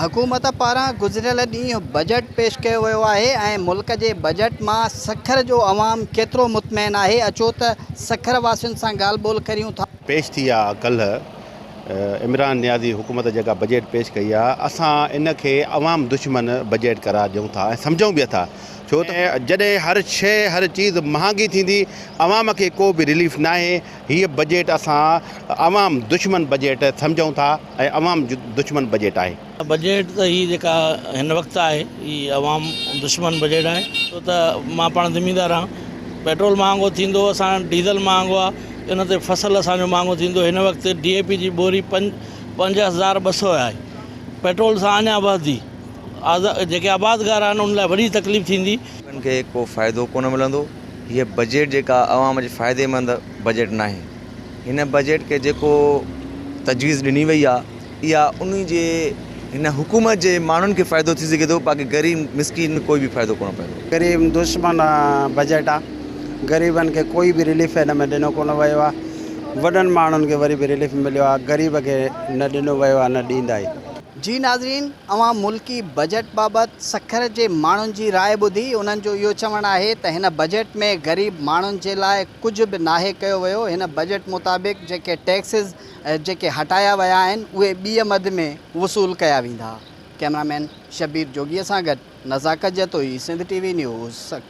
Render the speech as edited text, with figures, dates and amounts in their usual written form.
हुकूमत पारां गुज़िरियल ॾींहुं बजट पेश कयो वियो आहे ऐं मुल्क जे बजट मां सखर जो अवाम केतिरो मुतमैन आहे। अचो त सखर वासियुनि सां ॻाल्हि ॿोल करियूं था। पेश थी आहे कल्ह इमरान नियाज़ी हुकूमत जेका बजट पेश कई आहे, असां इन खे अवाम दुश्मन बजट करार ॾियूं था ऐं सम्झूं बि था। छो त जॾहिं हर शइ हर चीज़ महांगी थींदी, अवाम खे को बि रिलीफ न आहे। हीअ बजट असां अवाम दुश्मन बजट सम्झूं था ऐं अवाम दुश्मन बजट आहे। बजट त ही जेका हिन वक़्तु आहे ही अवाम दुश्मन बजट आहे। छो त मां पाण ज़मींदार आहियां, पेट्रोल महांगो थींदो, असां डीज़ल महांगो आहे, इन ते फसल असांजो महांगो थींदो। हिन वक़्तु DAP जी बोरी 5200 आहे। पेट्रोल सां अञा वधंदी। जेके आबादगार आहिनि उन लाइ वॾी तकलीफ़ थींदी। उन्हनि खे को फ़ाइदो कोन मिलंदो। हीअ बजट जेका अवाम जे फ़ाइदेमंद बजट न आहे। हिन बजट खे जेको तजवीज़ ॾिनी वई आहे, इहा उन जे हिन हुकूमत जे माण्हुनि खे फ़ाइदो थी सघे थो, बाक़ी ग़रीब मिसकिन कोई बि फ़ाइदो कोन पवंदो। ग़रीब दुश्मन बजट आहे। ग़रीबनि खे कोई बि रिलीफ हिन में ॾिनो कोन वियो आहे। वॾनि माण्हुनि खे वरी बि रिलीफ मिलियो आहे, ग़रीब खे न ॾिनो वियो आहे, न ॾींदा ई। जी नाज़रीन, अवां मुल्की बजट बाबति सखर जे माण्हुनि जी राय ॿुधी। उन्हनि जो इहो चवणु आहे त हिन बजट में ग़रीब माण्हुनि जे लाइ कुझु बि नाहे कयो वियो। हिन बजट मुताबिक़ जेके टैक्सिस जेके हटाया विया आहिनि उहे ॿीं मद में वसूल कया वेंदा। कैमरामैन शबीर जोगीअ सां गॾु नज़ाकत जतोई, सिंध TV न्यूज़।